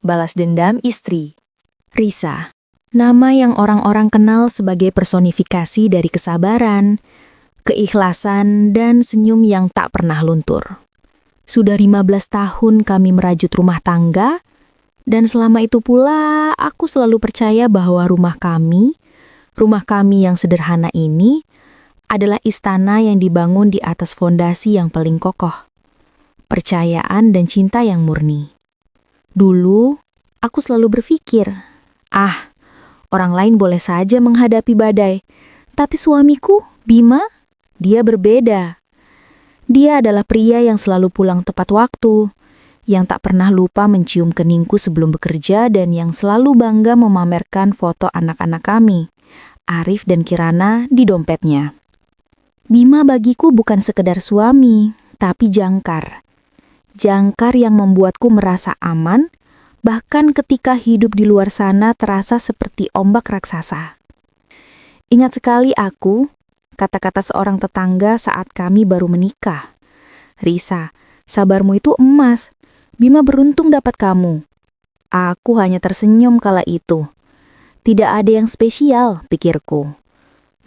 balas dendam istri. Risa, nama yang orang-orang kenal sebagai personifikasi dari kesabaran, keikhlasan, dan senyum yang tak pernah luntur. Sudah 15 tahun kami merajut rumah tangga, dan selama itu pula aku selalu percaya bahwa rumah kami yang sederhana ini, adalah istana yang dibangun di atas fondasi yang paling kokoh. Percayaan dan cinta yang murni. Dulu, aku selalu berpikir, orang lain boleh saja menghadapi badai, tapi suamiku, Bima, dia berbeda. Dia adalah pria yang selalu pulang tepat waktu, yang tak pernah lupa mencium keningku sebelum bekerja dan yang selalu bangga memamerkan foto anak-anak kami, Arif dan Kirana, di dompetnya. Bima bagiku bukan sekedar suami, tapi jangkar. Jangkar yang membuatku merasa aman, bahkan ketika hidup di luar sana terasa seperti ombak raksasa. Ingat sekali aku, kata-kata seorang tetangga saat kami baru menikah. Risa, sabarmu itu emas. Bima beruntung dapat kamu. Aku hanya tersenyum kala itu. Tidak ada yang spesial, pikirku.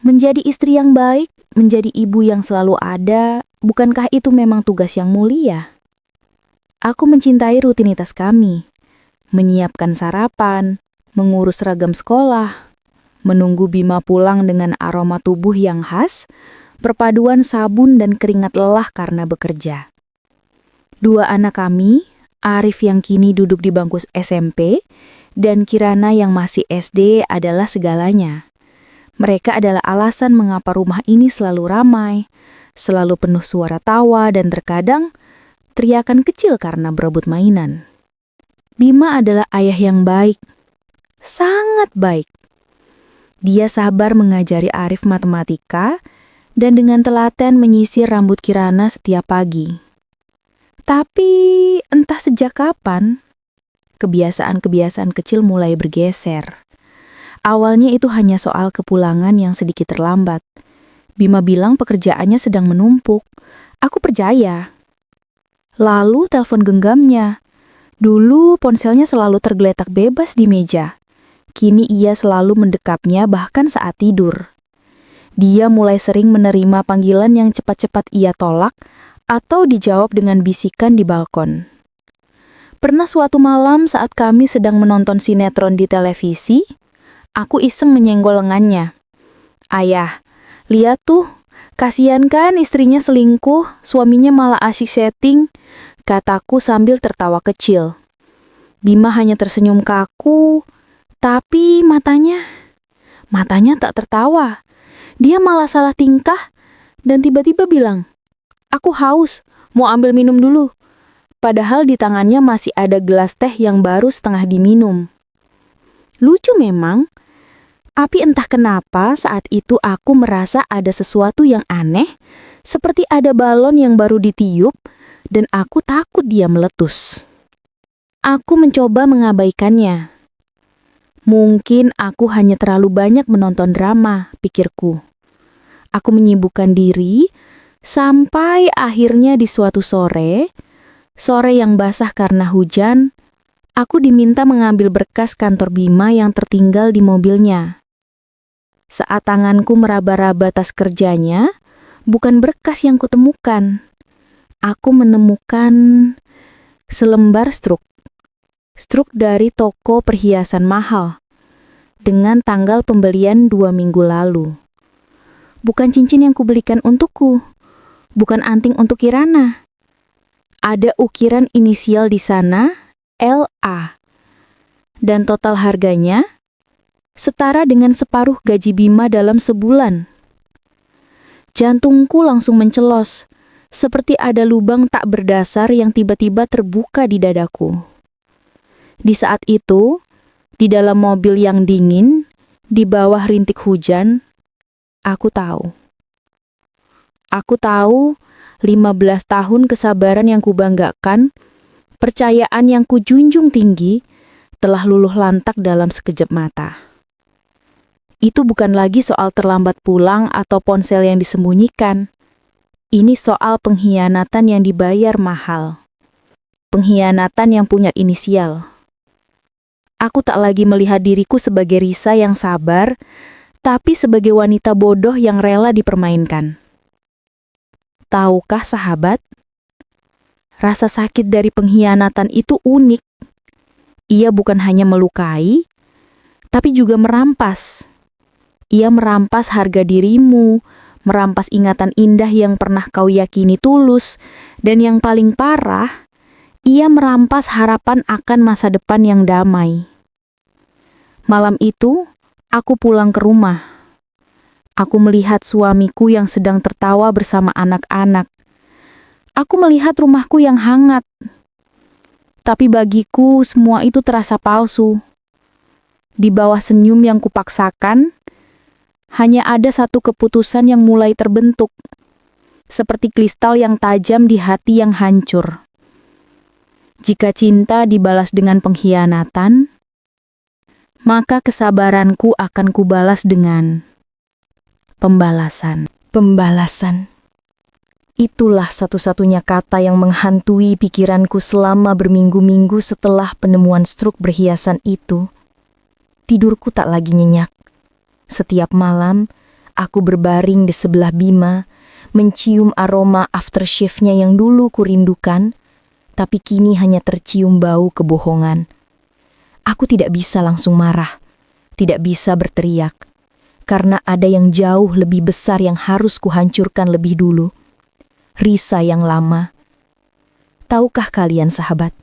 Menjadi istri yang baik, menjadi ibu yang selalu ada, bukankah itu memang tugas yang mulia? Aku mencintai rutinitas kami. Menyiapkan sarapan, mengurus seragam sekolah, menunggu Bima pulang dengan aroma tubuh yang khas, perpaduan sabun dan keringat lelah karena bekerja. Dua anak kami, Arif yang kini duduk di bangku SMP, dan Kirana yang masih SD adalah segalanya. Mereka adalah alasan mengapa rumah ini selalu ramai, selalu penuh suara tawa dan terkadang teriakan kecil karena berebut mainan. Bima adalah ayah yang baik, sangat baik. Dia sabar mengajari Arif matematika dan dengan telaten menyisir rambut Kirana setiap pagi. Tapi entah sejak kapan, kebiasaan-kebiasaan kecil mulai bergeser. Awalnya itu hanya soal kepulangan yang sedikit terlambat. Bima bilang pekerjaannya sedang menumpuk. Aku percaya. Lalu telepon genggamnya. Dulu ponselnya selalu tergeletak bebas di meja. Kini ia selalu mendekapnya bahkan saat tidur. Dia mulai sering menerima panggilan yang cepat-cepat ia tolak atau dijawab dengan bisikan di balkon. Pernah suatu malam saat kami sedang menonton sinetron di televisi, aku iseng menyenggol lengannya. Ayah, lihat tuh, kasihan kan istrinya selingkuh, suaminya malah asyik setting, kataku sambil tertawa kecil. Bima hanya tersenyum kaku, tapi matanya tak tertawa. Dia malah salah tingkah dan tiba-tiba bilang, "Aku haus, mau ambil minum dulu." Padahal di tangannya masih ada gelas teh yang baru setengah diminum. Lucu memang, tapi entah kenapa saat itu aku merasa ada sesuatu yang aneh, seperti ada balon yang baru ditiup, dan aku takut dia meletus. Aku mencoba mengabaikannya. Mungkin aku hanya terlalu banyak menonton drama, pikirku. Aku menyibukkan diri, sampai akhirnya di suatu sore yang basah karena hujan, aku diminta mengambil berkas kantor Bima yang tertinggal di mobilnya. Saat tanganku meraba-raba tas kerjanya, bukan berkas yang kutemukan. Aku menemukan selembar struk. Struk dari toko perhiasan mahal, dengan tanggal pembelian 2 minggu lalu. Bukan cincin yang kubelikan untukku, bukan anting untuk Kirana. Ada ukiran inisial di sana, LA. Dan total harganya setara dengan separuh gaji Bima dalam sebulan. Jantungku langsung mencelos, seperti ada lubang tak berdasar yang tiba-tiba terbuka di dadaku. Di saat itu, di dalam mobil yang dingin, di bawah rintik hujan, aku tahu. 15 tahun kesabaran yang kubanggakan, percayaan yang kujunjung tinggi, telah luluh lantak dalam sekejap mata. Itu bukan lagi soal terlambat pulang atau ponsel yang disembunyikan. Ini soal pengkhianatan yang dibayar mahal. Pengkhianatan yang punya inisial. Aku tak lagi melihat diriku sebagai Risa yang sabar, tapi sebagai wanita bodoh yang rela dipermainkan. Tahukah sahabat, rasa sakit dari pengkhianatan itu unik. Ia bukan hanya melukai, tapi juga merampas. Ia merampas harga dirimu, merampas ingatan indah yang pernah kau yakini tulus, dan yang paling parah, ia merampas harapan akan masa depan yang damai. Malam itu, aku pulang ke rumah. Aku melihat suamiku yang sedang tertawa bersama anak-anak. Aku melihat rumahku yang hangat. Tapi bagiku semua itu terasa palsu. Di bawah senyum yang kupaksakan, hanya ada satu keputusan yang mulai terbentuk, seperti kristal yang tajam di hati yang hancur. Jika cinta dibalas dengan pengkhianatan, maka kesabaranku akan kubalas dengan pembalasan. Pembalasan. Itulah satu-satunya kata yang menghantui pikiranku selama berminggu-minggu setelah penemuan struk berhiasan itu. Tidurku tak lagi nyenyak. Setiap malam, aku berbaring di sebelah Bima, mencium aroma aftershave-nya yang dulu kurindukan, tapi kini hanya tercium bau kebohongan. Aku tidak bisa langsung marah, tidak bisa berteriak, karena ada yang jauh lebih besar yang harus kuhancurkan lebih dulu. Risa yang lama. Tahukah kalian sahabat,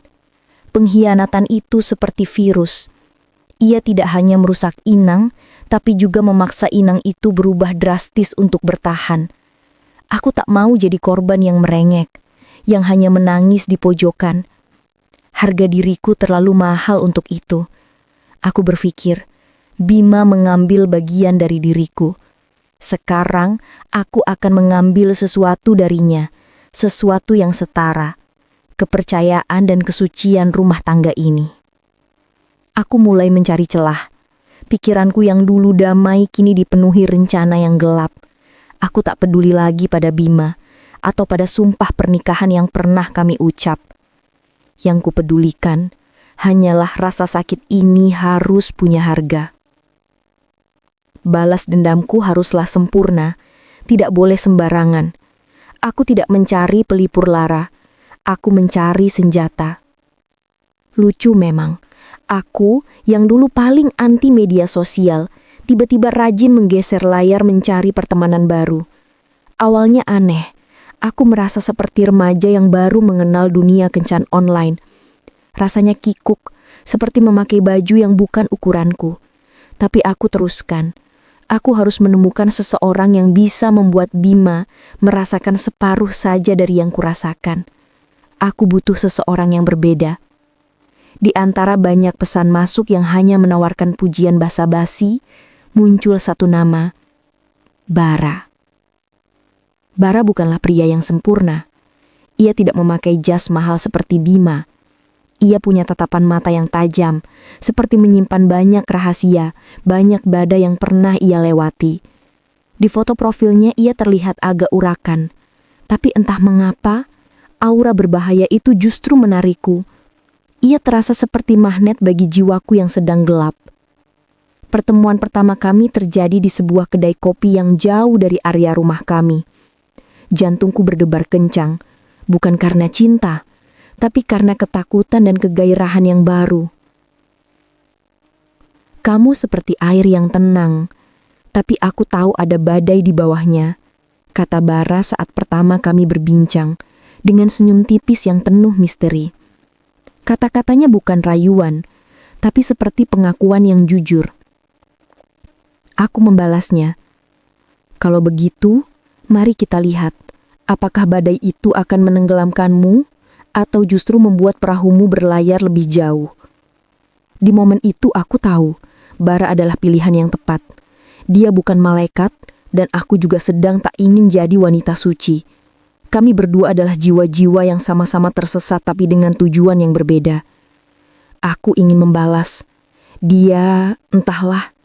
pengkhianatan itu seperti virus. Ia tidak hanya merusak inang, tapi juga memaksa inang itu berubah drastis untuk bertahan. Aku tak mau jadi korban yang merengek, yang hanya menangis di pojokan. Harga diriku terlalu mahal untuk itu. Aku berpikir, Bima mengambil bagian dari diriku. Sekarang aku akan mengambil sesuatu darinya, sesuatu yang setara, kepercayaan dan kesucian rumah tangga ini. Aku mulai mencari celah. Pikiranku yang dulu damai kini dipenuhi rencana yang gelap. Aku tak peduli lagi pada Bima atau pada sumpah pernikahan yang pernah kami ucap. Yang kupedulikan hanyalah rasa sakit ini harus punya harga. Balas dendamku haruslah sempurna, tidak boleh sembarangan. Aku tidak mencari pelipur lara, aku mencari senjata. Lucu memang, aku yang dulu paling anti media sosial, tiba-tiba rajin menggeser layar mencari pertemanan baru. Awalnya aneh, aku merasa seperti remaja yang baru mengenal dunia kencan online. Rasanya kikuk, seperti memakai baju yang bukan ukuranku. Tapi aku teruskan. Aku harus menemukan seseorang yang bisa membuat Bima merasakan separuh saja dari yang kurasakan. Aku butuh seseorang yang berbeda. Di antara banyak pesan masuk yang hanya menawarkan pujian basa-basi, muncul satu nama, Bara. Bara bukanlah pria yang sempurna. Ia tidak memakai jas mahal seperti Bima. Ia punya tatapan mata yang tajam, seperti menyimpan banyak rahasia, banyak badai yang pernah ia lewati. Di foto profilnya ia terlihat agak urakan, tapi entah mengapa, aura berbahaya itu justru menarikku. Ia terasa seperti magnet bagi jiwaku yang sedang gelap. Pertemuan pertama kami terjadi di sebuah kedai kopi yang jauh dari area rumah kami. Jantungku berdebar kencang, bukan karena cinta, tapi karena ketakutan dan kegairahan yang baru. Kamu seperti air yang tenang, tapi aku tahu ada badai di bawahnya, kata Bara saat pertama kami berbincang, dengan senyum tipis yang penuh misteri. Kata-katanya bukan rayuan, tapi seperti pengakuan yang jujur. Aku membalasnya, kalau begitu, mari kita lihat, apakah badai itu akan menenggelamkanmu, atau justru membuat perahumu berlayar lebih jauh. Di momen itu aku tahu, Bara adalah pilihan yang tepat. Dia bukan malaikat, dan aku juga sedang tak ingin jadi wanita suci. Kami berdua adalah jiwa-jiwa yang sama-sama tersesat tapi dengan tujuan yang berbeda. Aku ingin membalas. Dia, entahlah,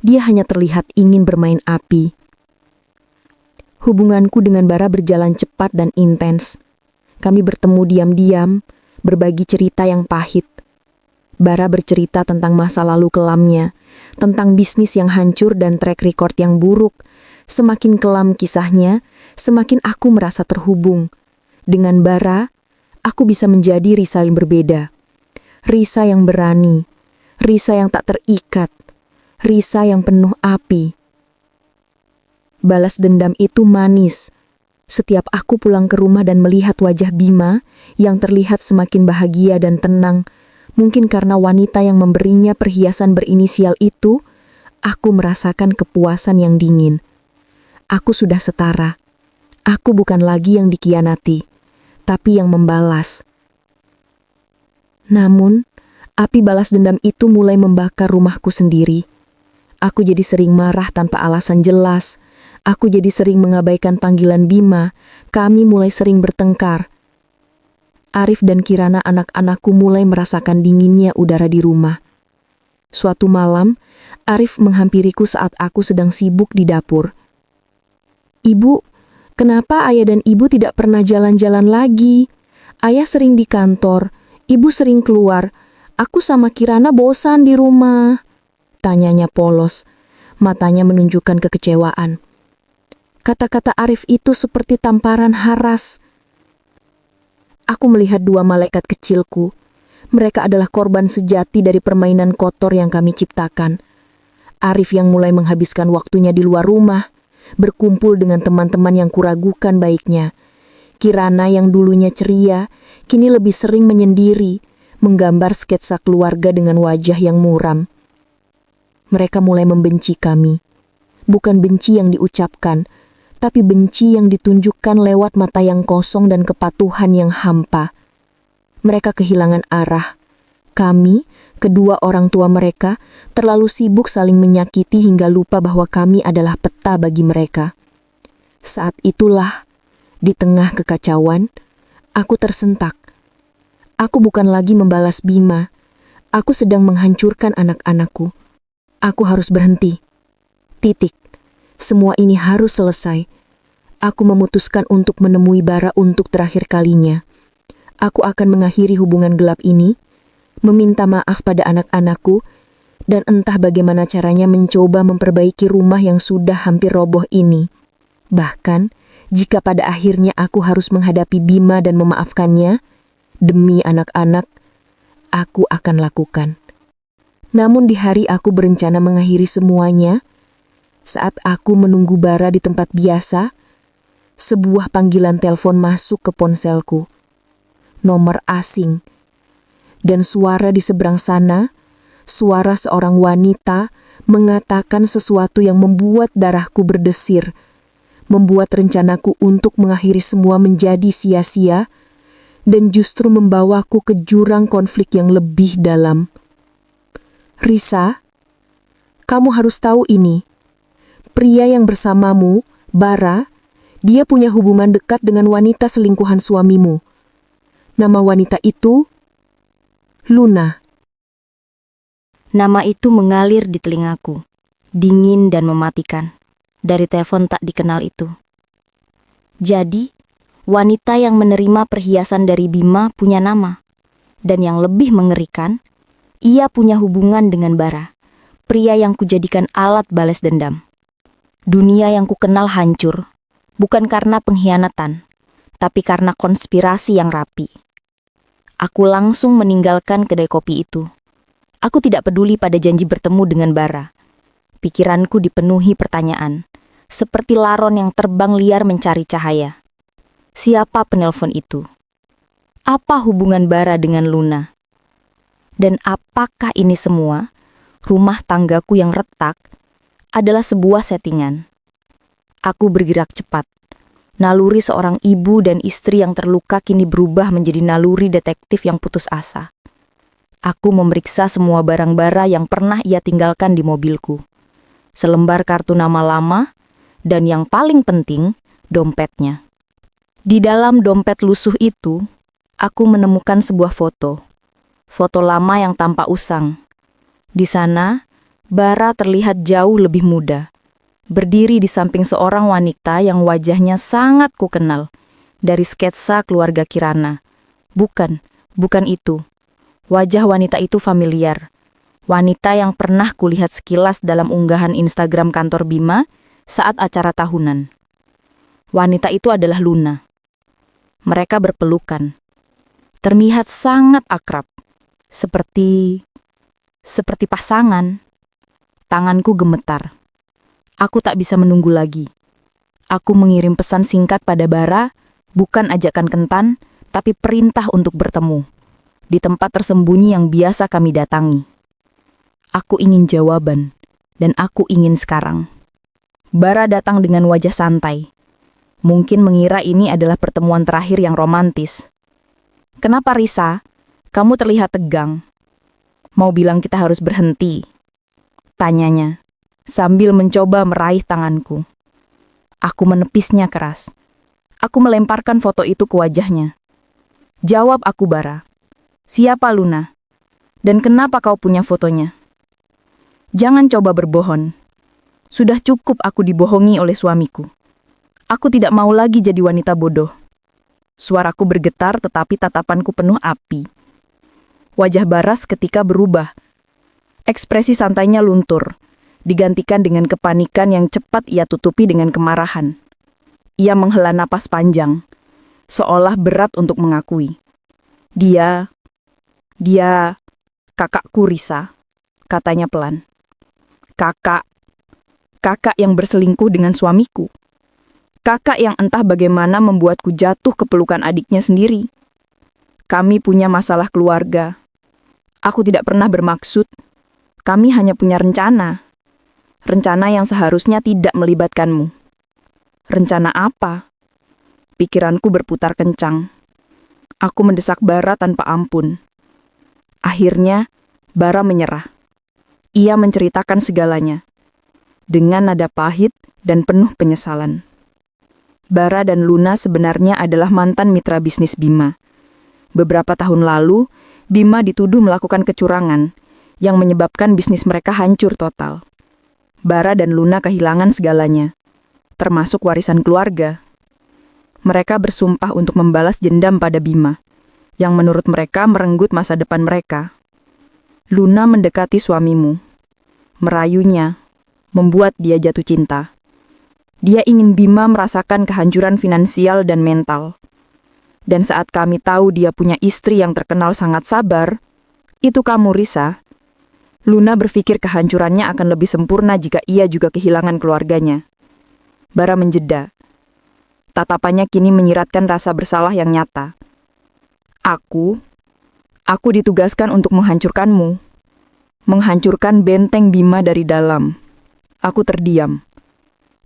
dia hanya terlihat ingin bermain api. Hubunganku dengan Bara berjalan cepat dan intens. Kami bertemu diam-diam, berbagi cerita yang pahit. Bara bercerita tentang masa lalu kelamnya, tentang bisnis yang hancur dan track record yang buruk. Semakin kelam kisahnya, semakin aku merasa terhubung. Dengan Bara, aku bisa menjadi Risa yang berbeda. Risa yang berani, Risa yang tak terikat, Risa yang penuh api. Balas dendam itu manis. Setiap aku pulang ke rumah dan melihat wajah Bima yang terlihat semakin bahagia dan tenang, mungkin karena wanita yang memberinya perhiasan berinisial itu, aku merasakan kepuasan yang dingin. Aku sudah setara. Aku bukan lagi yang dikhianati, tapi yang membalas. Namun, api balas dendam itu mulai membakar rumahku sendiri. Aku jadi sering marah tanpa alasan jelas. Aku jadi sering mengabaikan panggilan Bima. Kami mulai sering bertengkar. Arif dan Kirana anak-anakku mulai merasakan dinginnya udara di rumah. Suatu malam, Arif menghampiriku saat aku sedang sibuk di dapur. "Ibu, kenapa ayah dan ibu tidak pernah jalan-jalan lagi? Ayah sering di kantor, ibu sering keluar. Aku sama Kirana bosan di rumah," tanyanya polos. Matanya menunjukkan kekecewaan. Kata-kata Arif itu seperti tamparan haras. Aku melihat dua malaikat kecilku. Mereka adalah korban sejati dari permainan kotor yang kami ciptakan. Arif yang mulai menghabiskan waktunya di luar rumah, berkumpul dengan teman-teman yang kuragukan baiknya. Kirana yang dulunya ceria, kini lebih sering menyendiri, menggambar sketsa keluarga dengan wajah yang muram. Mereka mulai membenci kami. Bukan benci yang diucapkan, tapi benci yang ditunjukkan lewat mata yang kosong dan kepatuhan yang hampa. Mereka kehilangan arah. Kami, kedua orang tua mereka, terlalu sibuk saling menyakiti hingga lupa bahwa kami adalah peta bagi mereka. Saat itulah, di tengah kekacauan, aku tersentak. Aku bukan lagi membalas Bima. Aku sedang menghancurkan anak-anakku. Aku harus berhenti. Titik. Semua ini harus selesai. Aku memutuskan untuk menemui Bara untuk terakhir kalinya. Aku akan mengakhiri hubungan gelap ini, meminta maaf pada anak-anakku, dan entah bagaimana caranya mencoba memperbaiki rumah yang sudah hampir roboh ini. Bahkan, jika pada akhirnya aku harus menghadapi Bima dan memaafkannya, demi anak-anak, aku akan lakukan. Namun di hari aku berencana mengakhiri semuanya, saat aku menunggu Bara di tempat biasa, sebuah panggilan telepon masuk ke ponselku. Nomor asing. Dan suara di seberang sana, suara seorang wanita mengatakan sesuatu yang membuat darahku berdesir, membuat rencanaku untuk mengakhiri semua menjadi sia-sia, dan justru membawaku ke jurang konflik yang lebih dalam. "Risa, kamu harus tahu ini. Pria yang bersamamu, Bara, dia punya hubungan dekat dengan wanita selingkuhan suamimu. Nama wanita itu Luna." Nama itu mengalir di telingaku, dingin dan mematikan, dari telepon tak dikenal itu. Jadi, wanita yang menerima perhiasan dari Bima punya nama. Dan yang lebih mengerikan, ia punya hubungan dengan Bara, pria yang kujadikan alat balas dendam. Dunia yang kukenal hancur, bukan karena pengkhianatan, tapi karena konspirasi yang rapi. Aku langsung meninggalkan kedai kopi itu. Aku tidak peduli pada janji bertemu dengan Bara. Pikiranku dipenuhi pertanyaan, seperti laron yang terbang liar mencari cahaya. Siapa penelpon itu? Apa hubungan Bara dengan Luna? Dan apakah ini semua, rumah tanggaku yang retak, adalah sebuah settingan? Aku bergerak cepat. Naluri seorang ibu dan istri yang terluka kini berubah menjadi naluri detektif yang putus asa. Aku memeriksa semua barang Bara yang pernah ia tinggalkan di mobilku. Selembar kartu nama lama, dan yang paling penting, dompetnya. Di dalam dompet lusuh itu, aku menemukan sebuah foto. Foto lama yang tampak usang. Di sana, Bara terlihat jauh lebih muda. Berdiri di samping seorang wanita yang wajahnya sangat kukenal. Dari sketsa keluarga Kirana. Bukan itu. Wajah wanita itu familiar. Wanita yang pernah kulihat sekilas dalam unggahan Instagram kantor Bima saat acara tahunan. Wanita itu adalah Luna. Mereka berpelukan. Terlihat sangat akrab. Seperti pasangan. Tanganku gemetar. Aku tak bisa menunggu lagi. Aku mengirim pesan singkat pada Bara, bukan ajakan kentan, tapi perintah untuk bertemu. Di tempat tersembunyi yang biasa kami datangi. Aku ingin jawaban, dan aku ingin sekarang. Bara datang dengan wajah santai. Mungkin mengira ini adalah pertemuan terakhir yang romantis. Kenapa Risa? Kamu terlihat tegang. Mau bilang kita harus berhenti? Tanyanya, sambil mencoba meraih tanganku. Aku menepisnya keras. Aku melemparkan foto itu ke wajahnya. Jawab aku, Bara. Siapa Luna? Dan kenapa kau punya fotonya? Jangan coba berbohong. Sudah cukup aku dibohongi oleh suamiku. Aku tidak mau lagi jadi wanita bodoh. Suaraku bergetar tetapi tatapanku penuh api. Wajah Bara seketika berubah. Ekspresi santainya luntur, digantikan dengan kepanikan yang cepat ia tutupi dengan kemarahan. Ia menghela napas panjang, seolah berat untuk mengakui. Dia, kakakku Risa, katanya pelan. Kakak yang berselingkuh dengan suamiku. Kakak yang entah bagaimana membuatku jatuh ke pelukan adiknya sendiri. Kami punya masalah keluarga. Aku tidak pernah bermaksud. Kami hanya punya rencana. Rencana yang seharusnya tidak melibatkanmu. Rencana apa? Pikiranku berputar kencang. Aku mendesak Bara tanpa ampun. Akhirnya, Bara menyerah. Ia menceritakan segalanya. Dengan nada pahit dan penuh penyesalan. Bara dan Luna sebenarnya adalah mantan mitra bisnis Bima. Beberapa tahun lalu, Bima dituduh melakukan kecurangan yang menyebabkan bisnis mereka hancur total. Bara dan Luna kehilangan segalanya, termasuk warisan keluarga. Mereka bersumpah untuk membalas dendam pada Bima, yang menurut mereka merenggut masa depan mereka. Luna mendekati suamimu, merayunya, membuat dia jatuh cinta. Dia ingin Bima merasakan kehancuran finansial dan mental. Dan saat kami tahu dia punya istri yang terkenal sangat sabar, itu kamu Risa. Luna berpikir kehancurannya akan lebih sempurna jika ia juga kehilangan keluarganya. Bara menjeda. Tatapannya kini menyiratkan rasa bersalah yang nyata. Aku ditugaskan untuk menghancurkanmu. Menghancurkan benteng Bima dari dalam. Aku terdiam.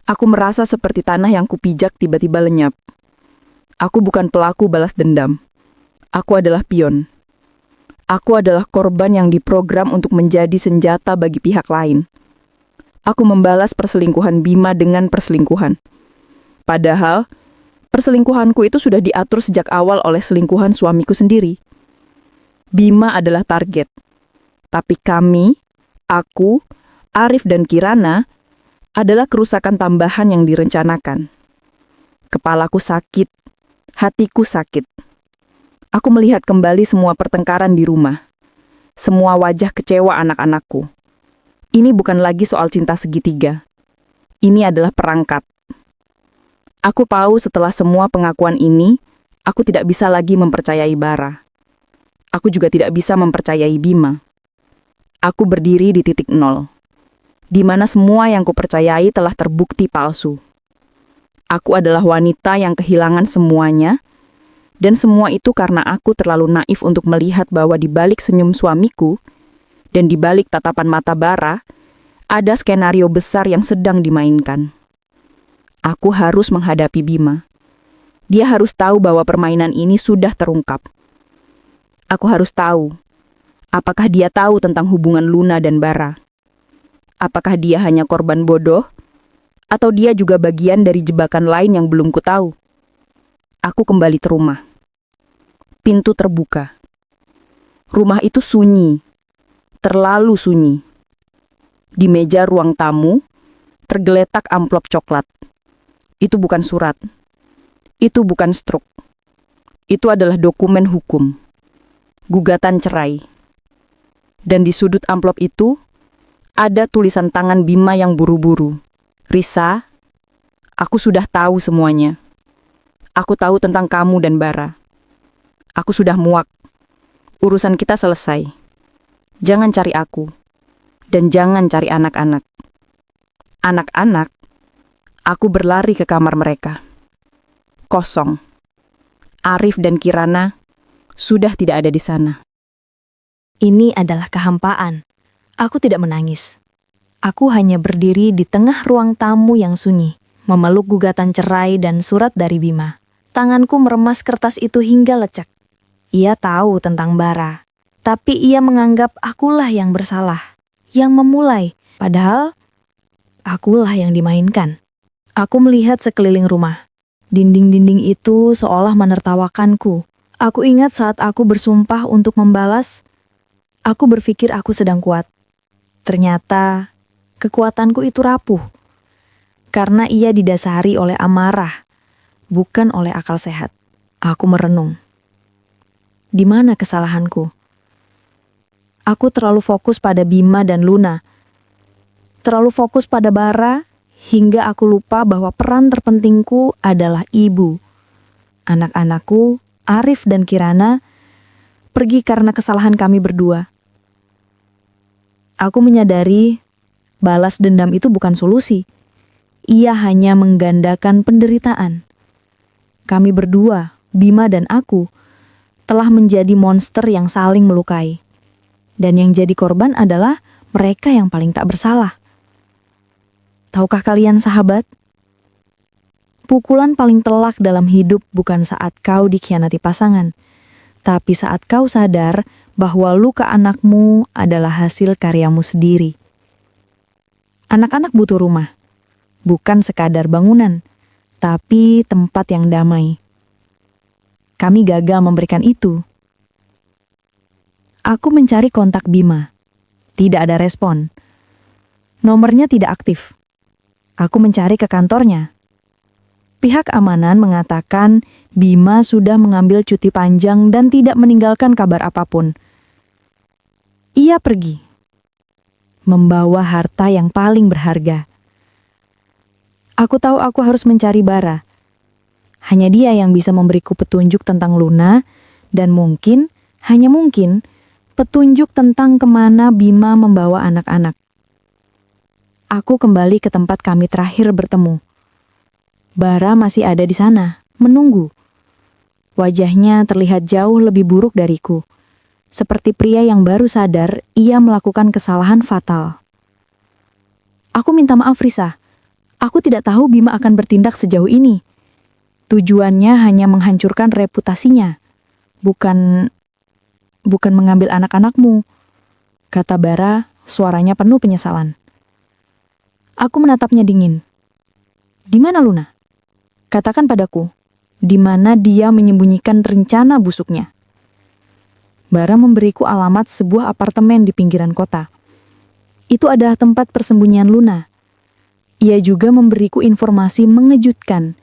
Aku merasa seperti tanah yang kupijak tiba-tiba lenyap. Aku bukan pelaku balas dendam. Aku adalah pion. Aku adalah korban yang diprogram untuk menjadi senjata bagi pihak lain. Aku membalas perselingkuhan Bima dengan perselingkuhan. Padahal, perselingkuhanku itu sudah diatur sejak awal oleh selingkuhan suamiku sendiri. Bima adalah target. Tapi kami, aku, Arif dan Kirana, adalah kerusakan tambahan yang direncanakan. Kepalaku sakit, hatiku sakit. Aku melihat kembali semua pertengkaran di rumah. Semua wajah kecewa anak-anakku. Ini bukan lagi soal cinta segitiga. Ini adalah perangkat. Aku tahu setelah semua pengakuan ini, aku tidak bisa lagi mempercayai Bara. Aku juga tidak bisa mempercayai Bima. Aku berdiri di titik nol, di mana semua yang kupercayai telah terbukti palsu. Aku adalah wanita yang kehilangan semuanya, dan semua itu karena aku terlalu naif untuk melihat bahwa di balik senyum suamiku dan di balik tatapan mata Bara, ada skenario besar yang sedang dimainkan. Aku harus menghadapi Bima. Dia harus tahu bahwa permainan ini sudah terungkap. Aku harus tahu, apakah dia tahu tentang hubungan Luna dan Bara? Apakah dia hanya korban bodoh? Atau dia juga bagian dari jebakan lain yang belum ku tahu? Aku kembali ke rumah. Pintu terbuka. Rumah itu sunyi. Terlalu sunyi. Di meja ruang tamu, tergeletak amplop coklat. Itu bukan surat. Itu bukan struk. Itu adalah dokumen hukum. gugatan cerai. Dan di sudut amplop itu, ada tulisan tangan Bima yang buru-buru. Risa, aku sudah tahu semuanya. Aku tahu tentang kamu dan Bara. Aku sudah muak. Urusan kita selesai. Jangan cari aku. Dan jangan cari anak-anak. Anak-anak, aku berlari ke kamar mereka. Kosong. Arif dan Kirana sudah tidak ada di sana. Ini adalah kehampaan. Aku tidak menangis. Aku hanya berdiri di tengah ruang tamu yang sunyi, memeluk gugatan cerai dan surat dari Bima. Tanganku meremas kertas itu hingga lecek. Ia tahu tentang Bara, tapi ia menganggap akulah yang bersalah, yang memulai, padahal akulah yang dimainkan. Aku melihat sekeliling rumah. Dinding-dinding itu seolah menertawakanku. Aku ingat saat aku bersumpah untuk membalas, aku berpikir aku sedang kuat. Ternyata, kekuatanku itu rapuh. Karena ia didasari oleh amarah, bukan oleh akal sehat. Aku merenung. Di mana kesalahanku? Aku terlalu fokus pada Bima dan Luna. Terlalu fokus pada Bara, hingga aku lupa bahwa peran terpentingku adalah ibu. Anak-anakku, Arif dan Kirana, pergi karena kesalahan kami berdua. Aku menyadari balas dendam itu bukan solusi. Ia hanya menggandakan penderitaan. Kami berdua, Bima dan aku, telah menjadi monster yang saling melukai. Dan yang jadi korban adalah mereka yang paling tak bersalah. Tahukah kalian sahabat? Pukulan paling telak dalam hidup bukan saat kau dikhianati pasangan, tapi saat kau sadar bahwa luka anakmu adalah hasil karyamu sendiri. Anak-anak butuh rumah, bukan sekadar bangunan, tapi tempat yang damai. Kami gagal memberikan itu. Aku mencari kontak Bima. Tidak ada respon. Nomornya tidak aktif. Aku mencari ke kantornya. Pihak keamanan mengatakan Bima sudah mengambil cuti panjang dan tidak meninggalkan kabar apapun. Ia pergi, membawa harta yang paling berharga. Aku tahu aku harus mencari Bara. Hanya dia yang bisa memberiku petunjuk tentang Luna, dan mungkin, hanya mungkin, petunjuk tentang kemana Bima membawa anak-anak. Aku kembali ke tempat kami terakhir bertemu. Bara masih ada di sana, menunggu. Wajahnya terlihat jauh lebih buruk dariku. Seperti pria yang baru sadar ia melakukan kesalahan fatal. Aku minta maaf, Risa. Aku tidak tahu Bima akan bertindak sejauh ini. Tujuannya hanya menghancurkan reputasinya. Bukan mengambil anak-anakmu, kata Bara, suaranya penuh penyesalan. Aku menatapnya dingin. Di mana Luna? Katakan padaku, di mana dia menyembunyikan rencana busuknya. Bara memberiku alamat sebuah apartemen di pinggiran kota. Itu adalah tempat persembunyian Luna. Ia juga memberiku informasi mengejutkan.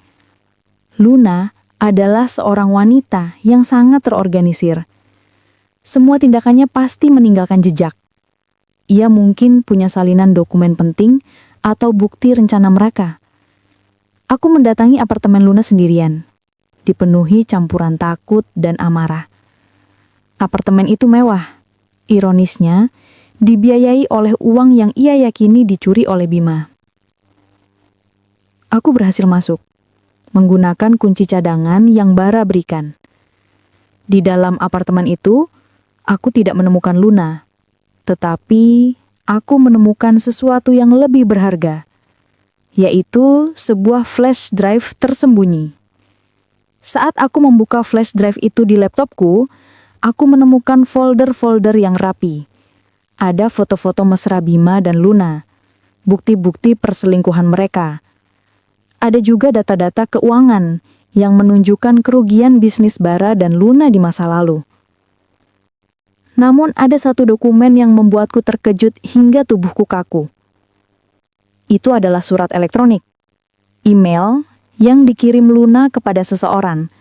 Luna adalah seorang wanita yang sangat terorganisir. Semua tindakannya pasti meninggalkan jejak. Ia mungkin punya salinan dokumen penting atau bukti rencana mereka. Aku mendatangi apartemen Luna sendirian, dipenuhi campuran takut dan amarah. Apartemen itu mewah. Ironisnya, dibiayai oleh uang yang ia yakini dicuri oleh Bima. Aku berhasil masuk, menggunakan kunci cadangan yang Bara berikan. Di dalam apartemen itu, aku tidak menemukan Luna, tetapi aku menemukan sesuatu yang lebih berharga, yaitu sebuah flash drive tersembunyi. Saat aku membuka flash drive itu di laptopku, aku menemukan folder-folder yang rapi. Ada foto-foto mesra Bima dan Luna, bukti-bukti perselingkuhan mereka. Ada juga data-data keuangan yang menunjukkan kerugian bisnis Bara dan Luna di masa lalu. Namun ada satu dokumen yang membuatku terkejut hingga tubuhku kaku. Itu adalah surat elektronik, email yang dikirim Luna kepada seseorang,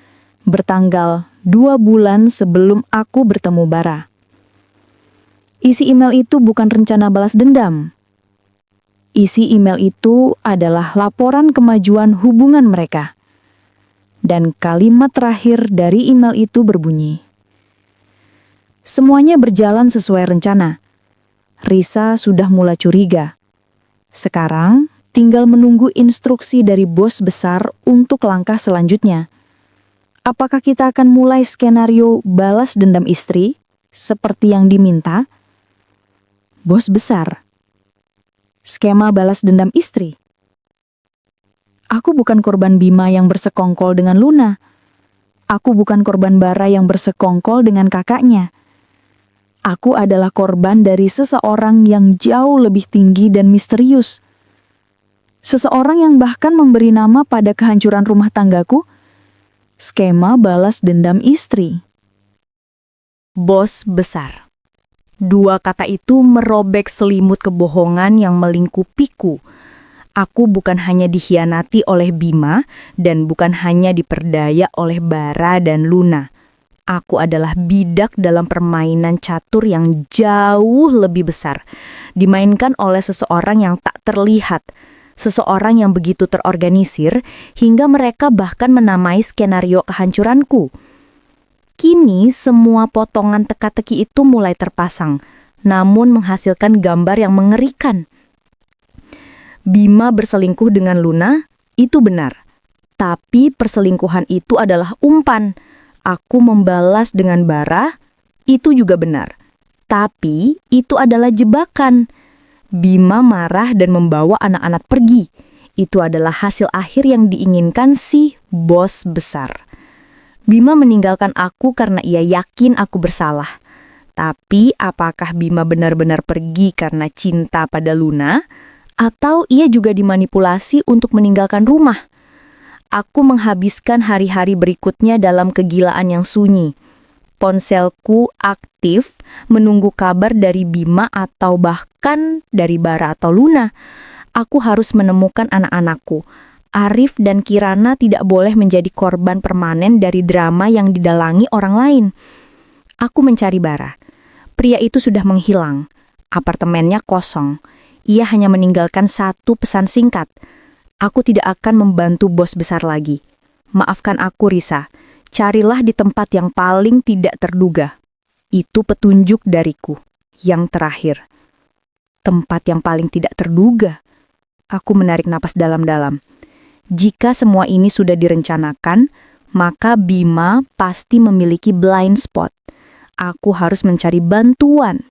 bertanggal 2 bulan sebelum aku bertemu Bara. Isi email itu bukan rencana balas dendam. Isi email itu adalah laporan kemajuan hubungan mereka. Dan kalimat terakhir dari email itu berbunyi, "Semuanya berjalan sesuai rencana. Risa sudah mulai curiga. Sekarang tinggal menunggu instruksi dari bos besar untuk langkah selanjutnya. Apakah kita akan mulai skenario balas dendam istri seperti yang diminta?" Bos besar. Skema balas dendam istri. Aku bukan korban Bima yang bersekongkol dengan Luna. Aku bukan korban Bara yang bersekongkol dengan kakaknya. Aku adalah korban dari seseorang yang jauh lebih tinggi dan misterius. Seseorang yang bahkan memberi nama pada kehancuran rumah tanggaku, skema balas dendam istri. Bos besar. 2 kata itu merobek selimut kebohongan yang melingkupiku. Aku bukan hanya dikhianati oleh Bima dan bukan hanya diperdaya oleh Bara dan Luna. Aku adalah bidak dalam permainan catur yang jauh lebih besar, dimainkan oleh seseorang yang tak terlihat, seseorang yang begitu terorganisir hingga mereka bahkan menamai skenario kehancuranku. Kini semua potongan teka-teki itu mulai terpasang, namun menghasilkan gambar yang mengerikan. Bima berselingkuh dengan Luna, itu benar. Tapi perselingkuhan itu adalah umpan. Aku membalas dengan Bara, itu juga benar. Tapi itu adalah jebakan. Bima marah dan membawa anak-anak pergi. Itu adalah hasil akhir yang diinginkan si bos besar. Bima meninggalkan aku karena ia yakin aku bersalah. Tapi apakah Bima benar-benar pergi karena cinta pada Luna? Atau ia juga dimanipulasi untuk meninggalkan rumah? Aku menghabiskan hari-hari berikutnya dalam kegilaan yang sunyi. Ponselku aktif menunggu kabar dari Bima atau bahkan dari Bara atau Luna. Aku harus menemukan anak-anakku. Arif dan Kirana tidak boleh menjadi korban permanen dari drama yang didalangi orang lain. Aku mencari Bara. Pria itu sudah menghilang. Apartemennya kosong. Ia hanya meninggalkan 1 pesan singkat. Aku tidak akan membantu bos besar lagi. Maafkan aku, Risa. Carilah di tempat yang paling tidak terduga. Itu petunjuk dariku. Yang terakhir. Tempat yang paling tidak terduga. Aku menarik napas dalam-dalam. Jika semua ini sudah direncanakan, maka Bima pasti memiliki blind spot. Aku harus mencari bantuan.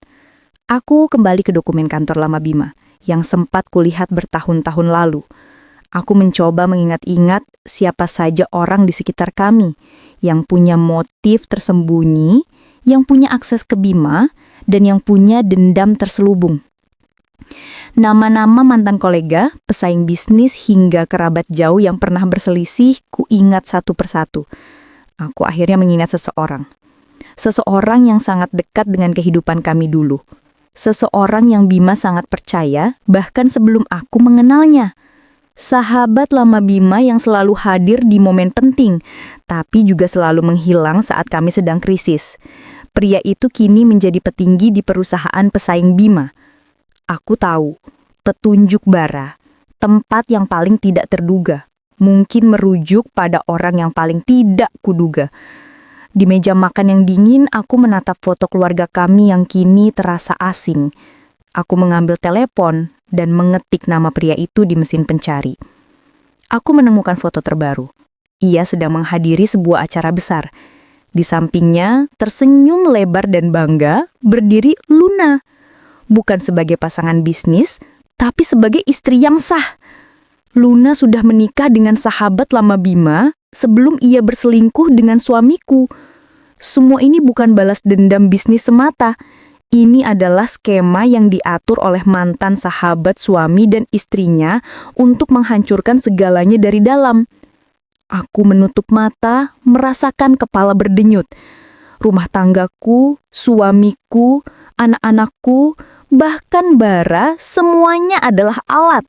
Aku kembali ke dokumen kantor lama Bima, yang sempat kulihat bertahun-tahun lalu. Aku mencoba mengingat-ingat siapa saja orang di sekitar kami, yang punya motif tersembunyi, yang punya akses ke Bima, dan yang punya dendam terselubung. Nama-nama mantan kolega, pesaing bisnis hingga kerabat jauh yang pernah berselisih ku ingat satu persatu. Aku akhirnya mengingat seseorang. Seseorang yang sangat dekat dengan kehidupan kami dulu. Seseorang yang Bima sangat percaya bahkan sebelum aku mengenalnya. Sahabat lama Bima yang selalu hadir di momen penting, tapi juga selalu menghilang saat kami sedang krisis. Pria itu kini menjadi petinggi di perusahaan pesaing Bima. Aku tahu, petunjuk Bara, tempat yang paling tidak terduga, mungkin merujuk pada orang yang paling tidak kuduga. Di meja makan yang dingin, aku menatap foto keluarga kami yang kini terasa asing. Aku mengambil telepon dan mengetik nama pria itu di mesin pencari. Aku menemukan foto terbaru. Ia sedang menghadiri sebuah acara besar. Di sampingnya, tersenyum lebar dan bangga, berdiri Luna. Bukan sebagai pasangan bisnis, tapi sebagai istri yang sah. Luna sudah menikah dengan sahabat lama Bima sebelum ia berselingkuh dengan suamiku. Semua ini bukan balas dendam bisnis semata. Ini adalah skema yang diatur oleh mantan sahabat suami dan istrinya untuk menghancurkan segalanya dari dalam. Aku menutup mata, merasakan kepala berdenyut. Rumah tanggaku, suamiku, anak-anakku, bahkan Bara, semuanya adalah alat.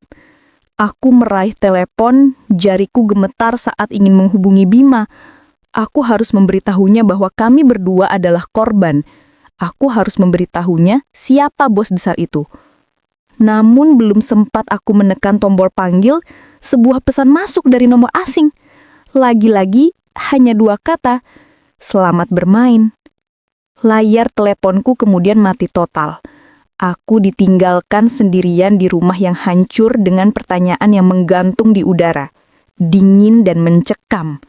Aku meraih telepon, jariku gemetar saat ingin menghubungi Bima. Aku harus memberitahunya bahwa kami berdua adalah korban. Aku harus memberitahunya siapa bos besar itu. Namun belum sempat aku menekan tombol panggil, sebuah pesan masuk dari nomor asing. Lagi-lagi hanya 2 kata, "Selamat bermain." Layar teleponku kemudian mati total. Aku ditinggalkan sendirian di rumah yang hancur dengan pertanyaan yang menggantung di udara, dingin dan mencekam.